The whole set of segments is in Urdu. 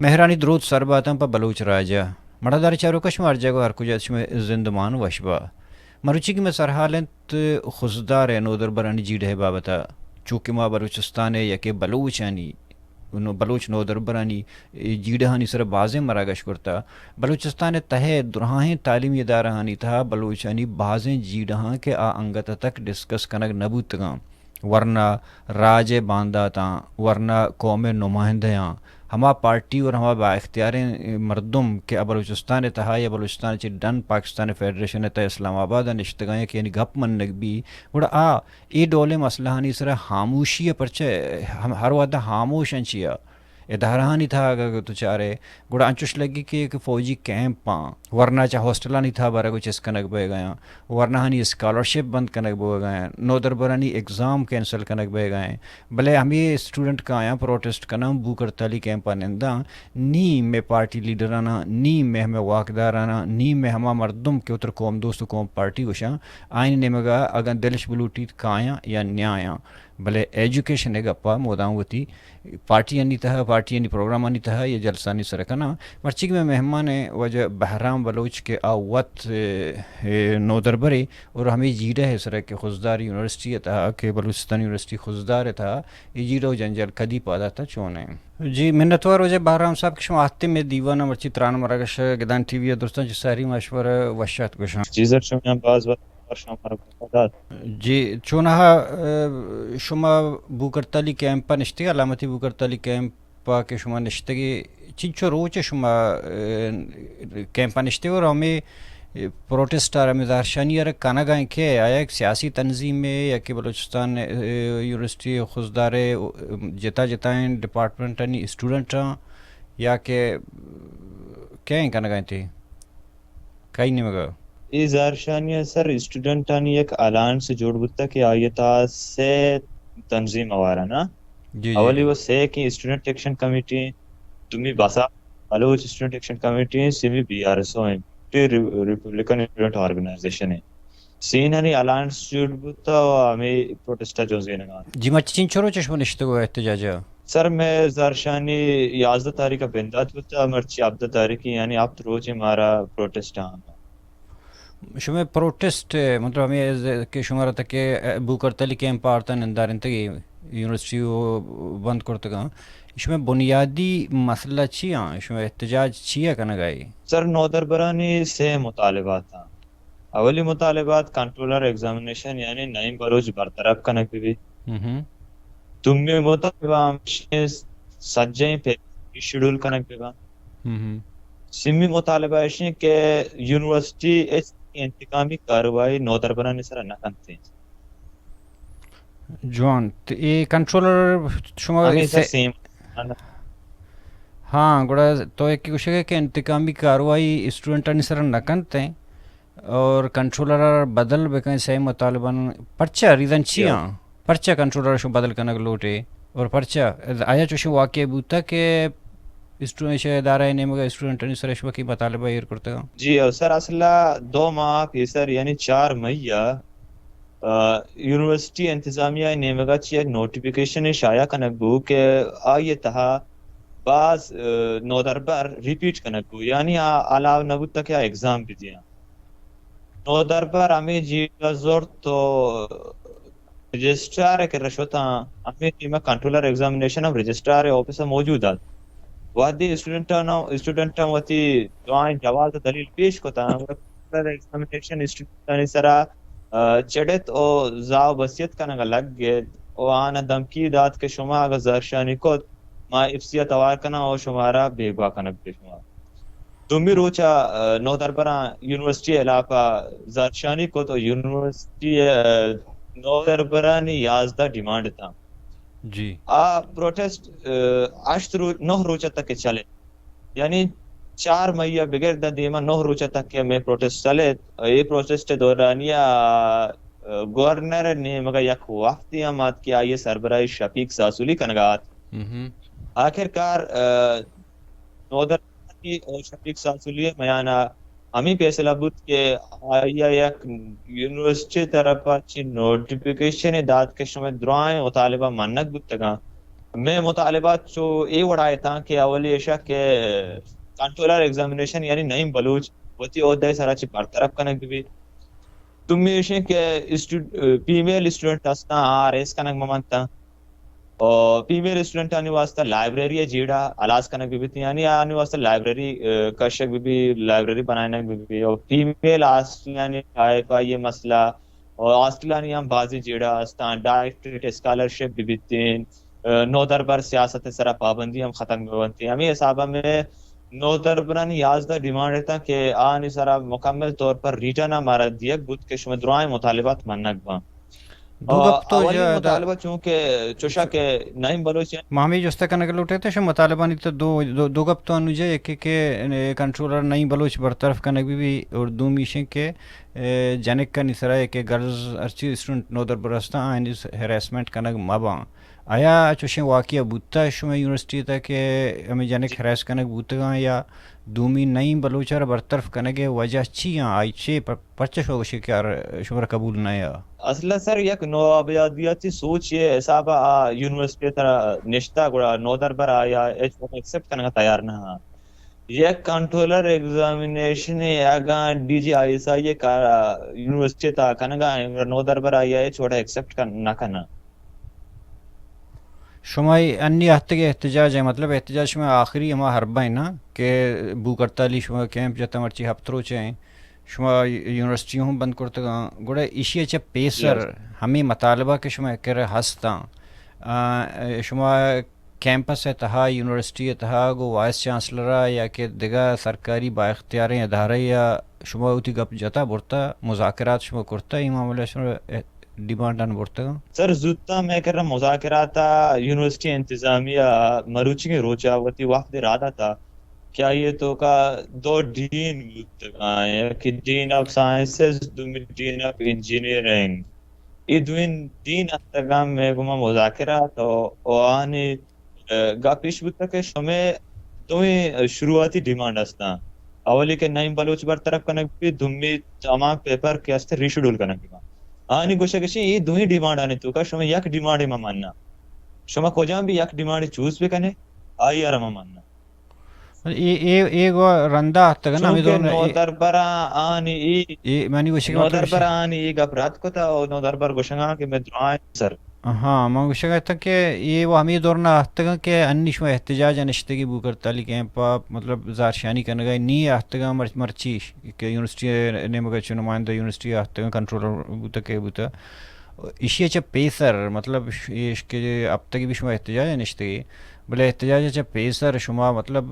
مهرانی درود سر باتم پا بلوچ راجا مردار چارو کشمار جگو هر کجا شما زندمان وشبا مروچی کی مسر حالت خزدار نودر برانی جیڑ ہے بابتا چونکہ ما بلوچستان ہے یا کہ بلوچانی بلوچ نودر برانی جیڑہانی سر بازیں مراگش کرتا بلوچستان تہے درہاہیں تعلیمی ادارہانی تھا بلوچانی بازیں جیڑہاں کے آ انگتا تک ڈسکس کنگ نبوتگاں ورنہ راج باندہ تاں ورنہ قوم نمائندیاں ہما پارٹی اور ہما با اختیار مردم کہ بلوچستان تہا یا بلوچستان چی ڈن پاکستان فیڈریشن تا اسلام آباد نشتگائیں کہ یعنی گپ من نگ بھی گوڑا ای ڈولے مسئلہ ہانی سر خاموشی پرچے ہر وقت خاموش انچیا ادارہانی تھا اگر تو چارے گوڑا انچوش لگی کہ ایک فوجی کیمپ ورنہ چاہ ہاسٹلہ نہیں تھا بارا کچھ اس کنک بے گیا ورنہ ہنی اسکالرشپ بند کنک بے گئے نو در برانی ایگزام کینسل کنک بے گئے بلے ہمیں اسٹوڈنٹ کا آیا پروٹیسٹ کنم بو کرتالی کیمپا نندہ نی میں پارٹی لیڈرانا نی میں ہمیں واقدارانا نی میں ہما مردم کے اتر قوم دوست قوم پارٹی وشا آئین نمگا اگر دلش بلوٹی کایا یا نیایا بلے ایجوکیشن ہے گپا موداؤں ہوتی پارٹی نہیں تھا پارٹی نہیں پروگرام نہیں تھا یہ جلسانی سرکنا مرچک میں مہمان وجہ بہرام بلوچ کے آوت نودر برے اور ہمیں جیڑا ہے سر کہ خزدار یونیورسٹی تھا کہ بلوچستان یونیورسٹی خزدار تھا یہ جیڑا جنجل کدی پادا تھا چونے جی منتوار وجہ بہرام صاحب کے شما آتے میں دیوانا مرچی تران مراگش گدان ٹی وی دوستان چی ساری مشور وشات گوشان جی سر شما باز جی چونہا شما بوکرتالی کیمپا نشتگی علامتی بوکرتالی کیمپا کے شما نشتگی چنچو روچ شما کیمپا نشتگی اور ہمیں پروٹیسٹ ہمیں دارشانی اور کانا گائیں کہ آیا ایک سیاسی تنظیم میں یا کہ بلوچستان یونیورسٹی خزدار جتا جتائیں ڈپارٹمنٹانی اسٹوڈنٹ یا کہ کیا ہیں کانا گائیں تھے کئی نہیں مگا ای زارشانی سر اسٹوڈنٹانی ایک اعلان سے جوڑ بتا کہ آیتا سے تنظیم آوارا نا جی اولی وہ سے کہ اسٹوڈنٹ ایکشن کمیٹی تمی باسا بلوچ اسٹوڈنٹ ایکشن کمیٹی سیمی بی آر ایس او ہیں ریپبلکن اسٹوڈنٹ آرگنائزیشن ہے سینانی اعلان سے جوڑ بتا ہمیں پروٹیسٹا جو زینگان جی مچ چنچورو چشمہ نشتگو احتجاجہ سر میں زارشانی 11 تاریخ کا بندات بتا مرچی 17 تاریخ یعنی آپ روز ہمارا پروٹیسٹ آنا شما پروٹیسٹ مطلب ہمیں کہ شما رہتا کہ بوکرتلی کیمپ آرتا نندارن تگی یونیورسٹی بند کرتا گا شما بنیادی مسئلہ چیاں شما احتجاج چیا کنگ آئی سر نودر برانی سے مطالبات تھا اولی مطالبات کنٹرولر ایگزامینیشن یعنی نعیم بلوچ برطرف کنک بھی تمہیں مطالبہ سجیں پہ شیڈول کنک بھی سمی مطالبہ ہے کہ یونیورسٹی انتقامی کاروائی نودر برانی سر نہ کنتے جوان یہ کنٹرولر شما ہاں گوڑا تو ایک کچھ ہے کہ انتقامی کاروائی اسٹوڈنٹانی سر نہ کنتے اور کنٹرولر بدل بکیں صحیح مطالبان پرچہ ریزن چیاں پرچہ کنٹرولر شو بدل کنگ لوٹے اور پرچہ آیا چوشو واقع بوتا کہ اسٹوڈنٹ ادارہ نے مگر اسٹوڈنٹانی سر شو کی مطالبہ یہ کرتا گا جی سر اصلا 2 ماہ کی سر یعنی 4 مئی یونیورسٹی انتظامیہ نیمگا چی ایک نوٹیفیکیشن شائع کنک بو کہ آئیے تہا بعض نودر بر ریپیٹ کنک بو یعنی علاو نبوت تک یا ایگزام بھی دیا نودر بر ہمیں جی زور تو رجسٹرار ہے کہ رشوتا ہمیں نیمہ کنٹرولر ایگزامینیشن اب رجسٹرار آفیسر موجود ہے وادی اسٹوڈنٹاں واتی دعائیں جواز دلیل پیش کو تا ایگزامینیشن اسٹوڈنٹانی سرا چڑت او زاو بسیت کنگا لگ گئے او آنا دمکی داد کے شما اگر زرشانی کو ما افسیت اوار کنا او شمارا بیگوا کنگ پہ شما دومی روچا نودر بران یونیورسٹی علاقہ زرشانی کو تو یونیورسٹی نودر برانی 11 ڈیمانڈ تھا جی پروٹیسٹ 9 روچہ تک چلے یعنی 4 مئی بغیر دا دیما 9 روچہ تک میں پروٹیسٹ چلے یہ پروٹیسٹ دورانیہ گورنر نے مگا یک وقتی آماد کیا یہ سربراہی شفیق ساسولی کنگات آخر کار نودر کی اور شفیق ساسولی میانا ہمیں فیصلہ بود کہ آیا یک یونیورسٹی طرف چی نوٹیفیکیشن داد کے شما درائیں مطالبہ منک بود تگا میں مطالبات جو یہ وڑائے تھا کہ اولی اشیاء کے کنٹرولر ایگزامینیشن یعنی نعیم بلوچ وتی عہدہ سراچی برطرف کنک بھی تم اشیاء کے فیمیل اسٹوڈنٹ ہستا آر ایس کنک ممانتا اور فیمیل اسٹوڈنٹ آنے واسطہ لائبریری جیڑا الاس کنک بھی یعنی آنے واسطہ لائبریری کشک بھی لائبریری بنانے بھی اور فیمیل آسٹریانی کا یہ مسئلہ اور آسٹریلیا ہم بازی جیڑا ہستا ڈائریکٹ اسکالرشپ بھی تین نو دربر سیاست سرا پابندی ہم ختم بنتی ہمیں حسابہ میں نو دربرانی یازدہ ڈیمانڈ تھا کہ آنی سرا مکمل طور پر ریٹرن ہمارا دیگ بود کے شما دعائیں مطالبات منک با دو گپ تو اولی جا مطالبہ چونکہ چوشا کے نعیم بلوچ مامی جوستا کنک لوٹے تھے شو مطالبانی تو دو گپ تو انوجے ایک کہ کنٹرولر نعیم بلوچ برطرف کنک بھی اور دو میشن کے جنک کا نسرا ہے کہ گرلز ارچی اسٹوڈنٹ نو در برستا آئین ہیراسمنٹ کنک مابا آیا چوشیں واقعہ بوتا شما یونیورسٹی تا کہ ہمیں جنک ہراس کنک بوتا یا دومی نعیم بلوچر برطرف کنک وجہ چیاں آئی چے پرچہ شو شکار شمار قبول نہ یا اصلا سر یک نو آبیادیاتی سوچ یہ حسابہ یونیورسٹی طرح نشتا گوڑا نو در بر آیا ایچ وہ ایکسپٹ کرنے کا تیار نہ ہاں یہ کنٹرولر ایگزامینیشن اگا ڈی جی آئی سا یہ یونیورسٹی تا کنگا نو در بر آیا ایچ وڑا ایکسپٹ نہ کرنا شمائی انی ہفتے کے احتجاج ہے مطلب احتجاج شما آخری ہما حربہ ہیں نا کہ بو کرتالی شما کیمپ جتا مرچی ہفترو چاہیں شما یونیورسٹیوں ہم بند کرتے گا گوڑا ایشی اچھا پیسر ہمیں مطالبہ کے شما کر ہستا شما کیمپس ہے تہا یونیورسٹی ہے تہا گو وائس چانسلرہ یا کہ دیگا سرکاری با اختیاریں ادارے یا شما اوتی گپ جتا برتا مذاکرات شما کرتا یہ معاملہ شما ڈیمانڈان برتا گا سر زودتا میں کر رہا مذاکراتا یونیورسٹی انتظامیہ مروچی کے روچاوتی وقت ارادہ تھا کیا یہ تو کا دو ڈین آئے کہ ڈین آف سائنسز دومی ڈین آف انجینئرنگ یہ دوین ڈین اتگام میں گما مذاکرات اور آنی گا پیش بودتا کہ شمیں دوئی شروعاتی ڈیمانڈ ہستا اولی کہ نعیم بلوچ برطرف کنک بھی دومی تمام پیپر کے ہستے ریشیڈول کنک بھی آنی گوشہ کشی یہ دوئی ڈیمانڈ آنے تو کا شما یک ڈیمانڈ ما ماننا شما کجام بھی یک ڈیمانڈ چوز بھی کنے آئی آرہ ما ماننا ایک رندہ تک نا چونکہ نو دربرہ آنی نو دربرہ آنی ایک اپرات کو تھا اور نو دربر گوشنگا کہ میں دعائیں سر ہاں میں گوشنگا تھا کہ یہ وہ ہمیں دورنا آہتگا کہ انیش میں احتجاج انشتگی بو کرتالی کیمپا مطلب زارشانی کرنگا نی آہتگا مرچی کہ یونیورسٹی نے مگا چو نمائندہ یونیورسٹی آہتگا کنٹرولر بوتا کہ بوتا اسی اچھا پیسر مطلب اس کے اب تک بھی شما احتجاج انشتگی بلے احتجاج اچھا پیسر شما مطلب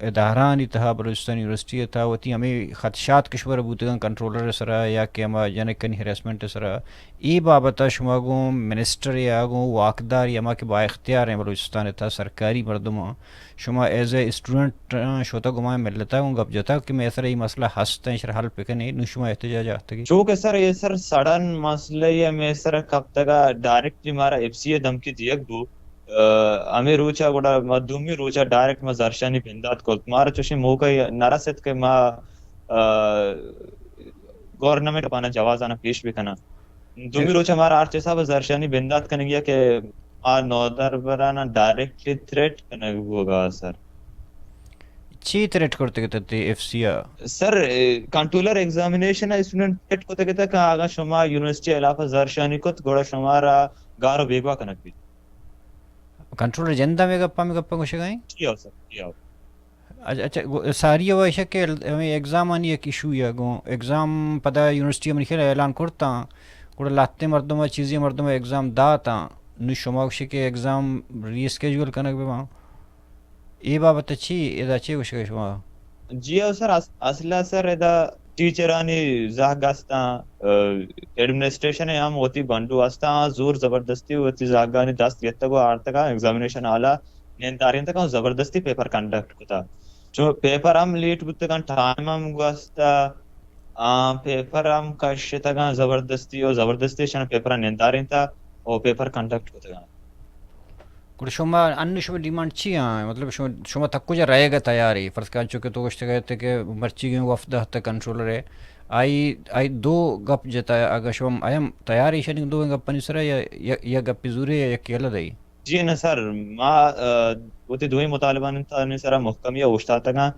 ادارانی تہا بلوچستان یونیورسٹی تھا وتی ہمیں خدشات کشور بوتگان کنٹرولر سرا یا کہ ہما جنک کنی ہراسمنٹ سرا ای بابتا شما گو منسٹر یا گو واقدار یا ما کے با اختیار ہیں بلوچستان تھا سرکاری مردمہ شما ایز اے اسٹوڈنٹ شوتا گمائے ملتا ہوں گپ جاتا کہ میں سر یہ مسئلہ ہستا ہے شرح حل پکنے نو شما احتجاج آتا گی چونکہ سر یہ سر سڑن مسئلہ یہ میں سر کب تک ڈائریکٹ ہمارا ایف سی اے دھمکی دیگ بو ہمیں روچا گوڑا مدومی روچا ڈائریکٹ ما زرشانی بندات کو تمہارا چوشی موقع نرست کہ ما گورنمنٹ پانا جوازانا پیش بھی کنا دومی روچا ہمارا آرچے صاحب زرشانی بندات کنے گیا کہ نو دربرانا ڈائریکٹلی تھریٹ کنے ہوگا سر چی تھریٹ کرتے گئے تھے ایف سی آ سر کنٹرولر ایگزامینیشن اسٹوڈنٹ تھریٹ کو تھے کہ آگا شما یونیورسٹی علاقہ زرشانی کو گوڑا شمارا گارو بیگوا کنک بھی کنٹرولر جندہ میں گپا گوشے گائیں کیا ہو سر کیا ہو اچھا ساری وہ ایسا کہ ہمیں ایگزام آنی ایک ایشو یا گو ایگزام پتہ یونیورسٹی میں خیال اعلان کرتا گوڑا لاتے مردمہ چیزیں مردمہ ایگزام داتا نو شما گوشے کہ ایگزام ری اسکیجول کنک بھی وہاں ای بابت چی ادا چی گوشے گا شما جی ہو سر اصلا سر ادا ٹیچرانی زاگاستا ایڈمنسٹریشن ہم ہوتی بندو استا زور زبردستی ہوتی زاگانی دست یتا کو آرتا ایگزامینیشن آلا نینتارین تک زبردستی پیپر کنڈکٹ کتا جو پیپر ہم لیٹ بودتا کن ٹائم ہم گوستا پیپر ہم کشتا کن زبردستی اور زبردستی شن پیپر نینتارین تا اور پیپر کنڈکٹ کتا کن گوڑا شما انو شما ڈیمانڈ چی ہیں مطلب شما تک کجا رہے گا تیاری فرض کان چکے تو گوشتے گئے تھے کہ مرچی گئے وفدہ تا کنٹرولر ہے آئی دو گپ جتا ہے اگر شما آیم تیاری شنگ دو گپ پنی سرا یا گپی زوری یا کیلا دائی جی نا سر ما وتی دوی مطالبان تانی سرا محکمیه اوشتاتگا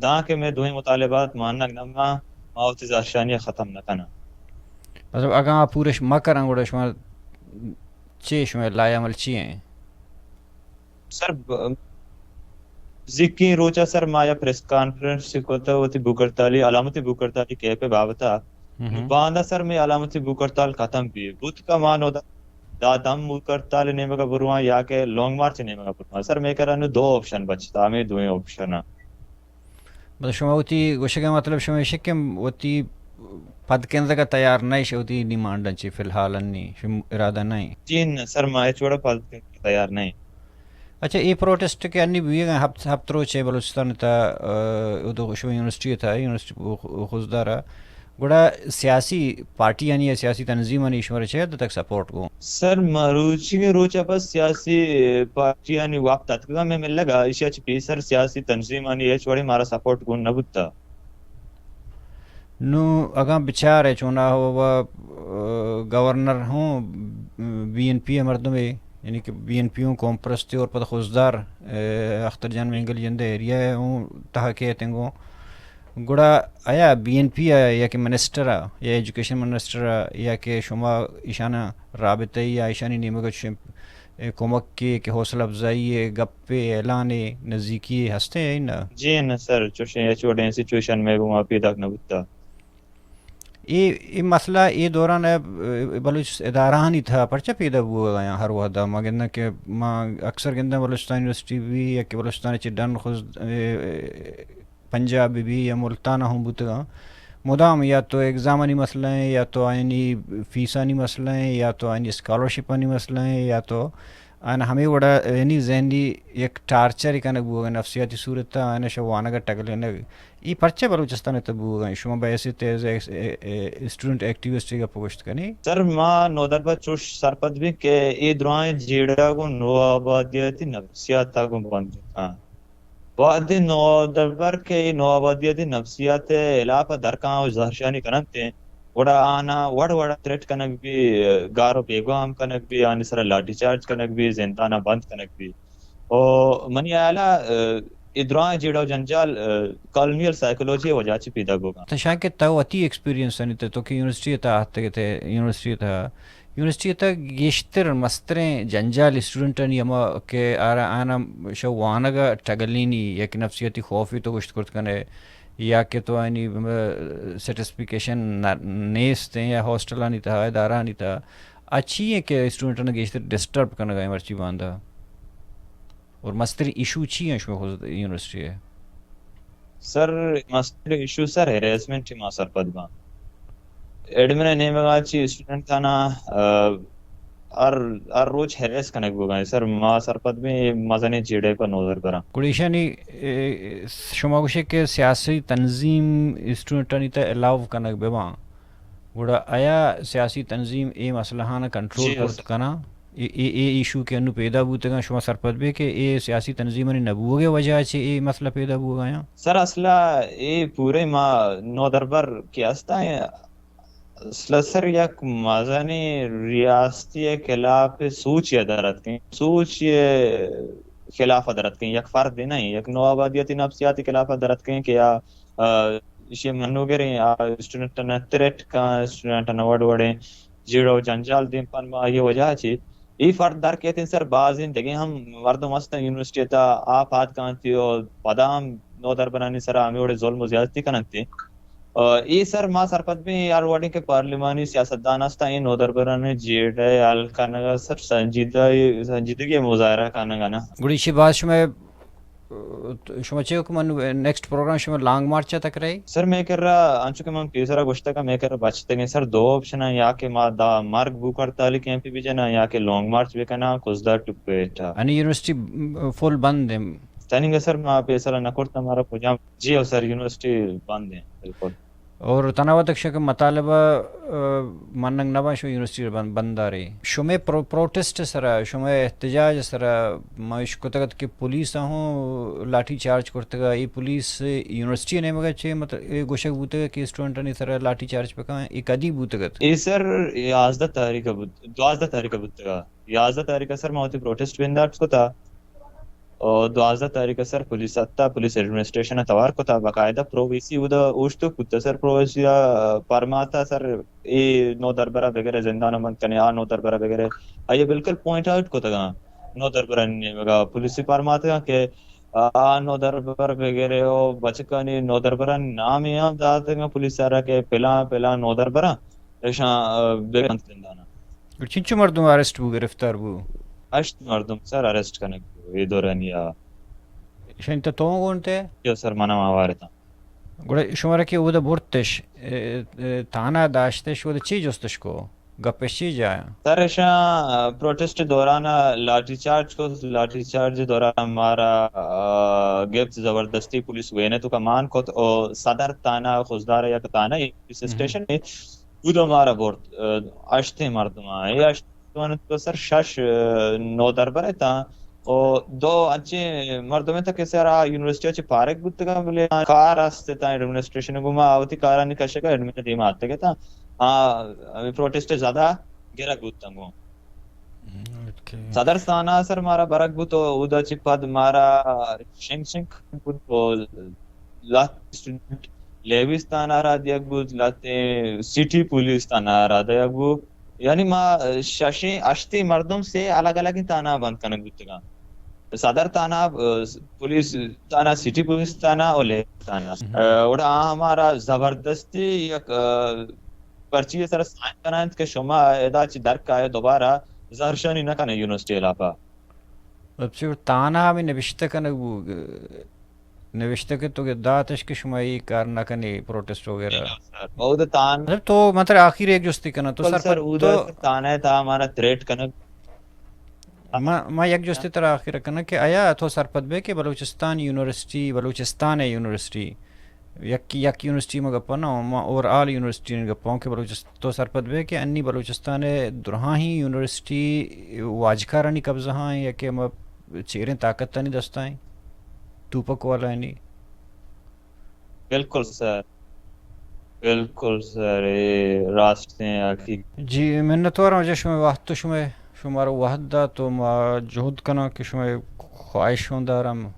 دا که میں دوی مطالبات ماننا نما ما وتی زرشانی ختم نکنه. مطلب اگا پورش ما کران گوڑا شما چی شما لای عمل چی ہیں سر ذکی روچا سر ما یا پریس کانفرنس کوتا وتی بوکرتالی علامتی بوکرتالی کے پہ بابتا باندہ سر میں علامتی بوکرتال ختم بھی بوت کا مانو دا دم بوکرتال نیمہ کا بروان یا کہ لانگ مارچ نیمہ کا بروان سر میں کرانو دو آپشن بچتا ہمیں دوئے آپشن مطلب شما وتی گوشگا مطلب شما شکم وتی پد کندگا تیار نہیں شوتی ڈیمانڈ چی فی الحال انی شما ارادہ نہیں جین سر ما چھوڑا پل تیار نہیں. اچھا یہ پروٹیسٹ کے انی بھی گئے ہفت روز ہے بلوچستان تا ادو شما یونیورسٹی تھا یونیورسٹی خوزدارا گوڑا سیاسی پارٹی یعنی سیاسی تنظیم یعنی شمار چھے تک سپورٹ کو سر مروچی کے روچا پس سیاسی پارٹی یعنی واقع تاتکا میں مل لگا اشیا چپی سر سیاسی تنظیم یعنی یہ چھوڑی مارا سپورٹ کو نبوتا نو اگاں بچار ہے چونا ہوا گورنر ہوں بی این پی مردم یعنی کہ بی این پی ہوں قوم پرستی اور پتہ خوزدار اختر جان مینگل جندے ایریا ہوں تحقیق تنگوں گوڑا آیا بی این پی یا کہ منسٹر یا ایجوکیشن منسٹر یا کہ شما ایشانہ رابطہ یا ایشانی نیمگچ کمک کی کہ حوصلہ افزائی گپے اعلان نزدیکی ہستے ہیں نا جی نا سر چوشن یا چھوڑے سچویشن میں وہ پی تک نبوتا یہ مسئلہ یہ دوران بلوچ ادارہ نہیں تھا پرچہ پیدا ہوا گیا ہر وحدہ ما گندہ کہ ما اکثر گندہ بلوچستان یونیورسٹی بھی یا کہ بلوچستان چڈن خود پنجاب بھی یا ملتانہ ہوں بوتگا مدام یا تو ایگزامانی مسئلہ ہیں یا تو آئینی فیسانی مسئلہ ہیں یا تو آئینی اسکالرشپانی مسئلہ ہیں یا تو آنا ہمیں بڑا یعنی ذہنی ایک ٹارچر ہی کنک بوگا نفسیاتی صورت تھا آنا شوانہ کا ٹکلے نگ یہ پرچہ بلوچستان تب بوگا شما بیسی تیز اسٹوڈنٹ ایکٹیوسٹی کا پوشت کنی سر ما نودر پر چوش سرپد بھی کہ ای درائیں جیڑا کو نو آبادیتی نفسیات تا کو بند بعد نودر پر کہ نو آبادیتی نفسیات علاقہ درکاں و زہرشانی کنکتے وڑا آنا وڑا تریٹ کنک بھی گارو بیگوام کنک بھی آنی سر لاٹھی چارج کنک بھی زندانہ بند کنک بھی اور منی آلا ادرائیں جیڑا جنجال کالونیل سائیکولوجی وجہ چی پیدا گوگا تو شاید کہ تو اتی ایکسپیرینس نہیں تو کہ یونیورسٹی تا آتے تھے یونیورسٹی تا گیشتر مستریں جنجال اسٹوڈنٹن یما کہ آنا شو وانگا ٹگلینی یک نفسیتی خوفی تو گشت کرت کنے یا کہ تو آئینی سیٹسفیکیشن نیست ہیں یا ہاسٹل نہیں تھا ادارہ نہیں تھا اچھی ہے کہ اسٹوڈنٹن گیشتر ڈسٹرب کرنے گئے مرچی باندھا اور مستری ایشو چی ہیں شو خود یونیورسٹی ہے سر مستری ایشو سر ہیریسمنٹ ما سر پدما ایڈمن نیمگا چی اسٹوڈنٹ تھا نا ار روز ہیریس کنک گوگا سر ما سر پد میں مزنے جیڑے پر نوزر برا کڑیشانی شما گوشے کہ سیاسی تنظیم اسٹوڈنٹانی تا الاو کنک بیوان گوڑا آیا سیاسی تنظیم اے مسئلہ کنٹرول کرت کنا اے ایشو کے انو پیدا بوتے گا شما سرپد بے کہ اے سیاسی تنظیمانی نبوگے وجہ چھے اے مسئلہ پیدا بو گیا سر اصلا اے پورے ما نو دربر کیاستا ہے اصلا سر یک مازانی ریاستی خلاف سوچ ادارت کہیں سوچ خلاف ادارت کہیں یک فرد نہیں یک نو آبادیتی نفسیاتی خلاف ادارت کہیں کہ یا یہ منو گے رہے اسٹوڈنٹ تریٹ کا اسٹوڈنٹ وڑ وڑے جیڑو جنجال دیم پن ما یہ وجہ چی ای فرد در کہتے ہیں سر بعض دیکھیں ہم مردم ہستن یونیورسٹی تا آپ آت کانتی اور پدا ہم نو در بنانی سر ہمیں وڑے ظلم و زیادتی کنکتی ای سر ما سرپد میں یار وڑی کے پارلیمانی سیاستدان ہستا این نو در بنانی جیڑے حل کنگا سر سنجیدگی مظاہرہ کنگا نا گوڑی شی بات شما چاہو کہ من نیکسٹ پروگرام شما لانگ مارچ تک رہی سر میں کر رہا انچو کہ من پیسرا گوشتا کا میں کر رہا بچتے گئے سر دو آپشن ہیں یا کہ ما دا مارک بو کرتا لی کیمپی بھی جنا یا کہ لانگ مارچ بھی کنا کزدہ ٹپیٹا یعنی یونیورسٹی فل بند ہے تنینگا سر ما پیسرا نکورتا ہمارا پجام جی ہو سر یونیورسٹی بند ہے بالکل اور تناوت شک مطالبہ مننگ نبا شو یونیورسٹی بندارے شمے پروٹیسٹ سرا شمے احتجاج سرا مائش کتگت کہ پولیس ہوں لاٹھی چارج کرتگا ای پولیس یونیورسٹی نے مگا چھے مطلب گوشک بوتگا کہ اسٹوڈنٹانی سرا لاٹھی چارج پکا ای کدی بوتگت ای سر 11 تاریخ 12 تاریخ بودتگا 11 تاریخ سر موتی پروٹیسٹ بندارت کو تا اور 12 تاریخ سر پولیس اتا پولیس ایڈمنسٹریشن توار کو تا باقاعدہ پروویسی ودا اوشتو کتا سر پروویسیا پرماتا سر ای نو دربرہ وغیرہ زندان بند کنے آ نو دربرہ وغیرہ آئیے بالکل پوائنٹ آؤٹ کو تگا نو دربرہ نہیں پولیسی پرماتا کہ آ نو دربرہ وغیرہ او بچکانی نو دربرہ نام یہاں داتا گا پولیس سارا کہ پلا نو دربرہ ایشان وغیرہ زندانا چنچو مردم آرسٹ بو گرفتار بو اشت مردم سر اریسٹ کرنے کو یہ دورانیا شاید تو گونتے جو سر منم آوارتا گوڑا شمارا کہ وہ دا بورتش تانا داشتش وہ دا چی جستش کو گپش چی جایا سر ایشا پروٹیسٹ دوران لاٹھی چارج دوران ہمارا گفت زبردستی پولیس وینے تو کمان کو صدر تانا خوزدار یا تانا پولیس اسٹیشن ہے وہ دا ہمارا بورت اشتے مردم یہ اشتے تو سر شش نو دربر ہے تا اور دو اچھے مردمیں تک سارا یونیورسٹی اچھے پارک بودتگا بلے کار آستے تا ایڈمنسٹریشن گوما آوتی کارانی کشکا ایڈمنسٹریشن دیم آتے گا تا پروٹیسٹ زیادہ گرک بودتا گو صدر ستانا سر مارا برک بود تو اودا چی پد مارا شنک بود لات اسٹوڈنٹ لیویستانا را دیگ بود لاتے سٹی پولیس تانا را دیگ بود یعنی ما ششی اشتی مردم سے الگ الگ تانا بند کرنے گوتگا صدر تانا پولیس تانا سٹی پولیس تانا اور لے تانا اور ہمارا زبردستی یک پرچی سر سائن کنند کہ شما ادا چی درک آئے دوبارہ زہرشانی نہ کنے یونیورسٹی علاقہ اب سے تانا ہمیں نوشتہ کنگ نوشتہ کہ تو داتش کہ شما یہ کار نہ کنے پروٹیسٹ وغیرہ اور تان تو مطلب آخر ایک جستی کنا تو سر تو تانا تھا ہمارا تھریٹ کنگ ما یک جستی تر آخر کنا کہ آیا تو سرپد بے کہ بلوچستان یونیورسٹی یک یونیورسٹی میں گپا نا اور آل یونیورسٹی میں گپاؤں کہ تو سرپد بے کہ انی بلوچستان درہاں ہی یونیورسٹی واجکارانی قبضہ ہیں یا کہ چیریں طاقت تانی دستائیں توپک والا نہیں بالکل سر راستے ہیں آخی جی منت وارا مجھے شما وقت تو شمارا وحد دا تو ما جہد کنا کہ شما خواہش ہوں دارم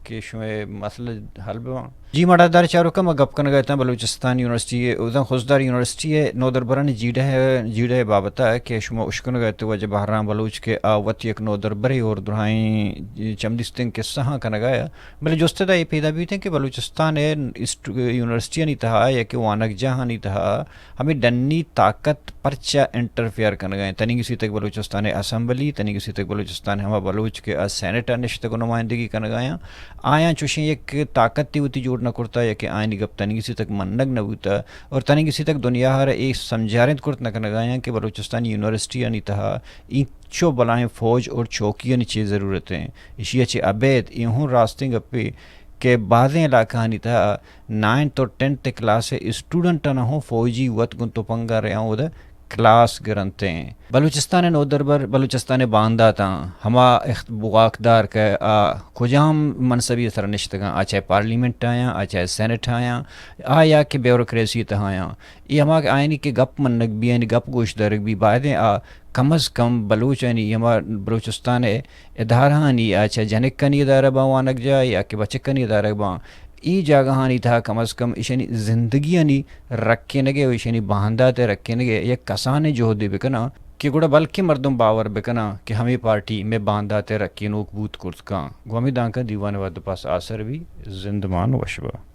کہ شما مسئلہ حل بوان جی ماڑا دار چارو کم گپ کنا گئے تھا بلوچستان یونیورسٹی ادھا خوزدار یونیورسٹی ہے نو دربران جیڑے بابتا ہے کہ شما اشکن گئے تو وجہ بحران بلوچ کے آوت یک نو دربری اور درہائیں چمدستن کے سہاں کنا گیا بلے جوستے دا یہ پیدا بھی تھے کہ بلوچستان یونیورسٹی نہیں تھا یا کہ وانک جہاں نہیں تھا ہمیں ڈنی طاقت پرچہ انٹرفیئر کنا گئے تنی کسی تک بلوچستان اسمبلی تنی کسی تک بلوچستان ہما بلوچ کے سینیٹر نشتے کو نمائندگی کنا گیا آیا چوشیں یک طاقت تی ہوتی جوڑ نہ کرتا یا کہ آئینی گپ تنی کسی تک منگ نہ ہوتا اور تنی کسی تک دنیا ہر ایک سمجھارت کرت نہ کرنا گایا کہ بلوچستان یونیورسٹی نہیں تھا این چو بلائیں فوج اور چوکیاں نیچے ضرورتیں اسی اچھے عبید یہوں راستے گپے کہ بعضیں علاقہ نہیں تھا 9th اور 10th کلاس اسٹوڈنٹ نہ ہوں فوجی وط گن تو پنگا رہے ہوں ادھر کلاس گرنتے ہیں بلوچستان نو دربر بلوچستان باندھا تھا ہما بغاقدار کا کجام منصبی سر نشتگاں آچائے پارلیمنٹ آیا آچائے سینٹ آیا آیا کہ بیوروکریسی تہایا یہ ہما آئینی کہ گپ منک بھی یعنی گپ گوش درک بھی بعدیں کم از کم بلوچ یعنی ہما بلوچستان ادارہ نہیں آچائے جنک کنی ادارہ با وانک جائے یا کہ بچک کنی ادارہ با ای جاگہ نہیں تھا کم از کم ایشانی زندگی نہیں رکھے نگے ایشانی باندھا تے رکھے نگے یک کسانے جو دے بکنا کہ گوڑا بلکہ مردم باور بکنا کہ ہمیں پارٹی میں باندھا تے رکھے نوک بوت کرت کان گومی دانکا دیوان ود پاس آسر بھی زندمان وشبہ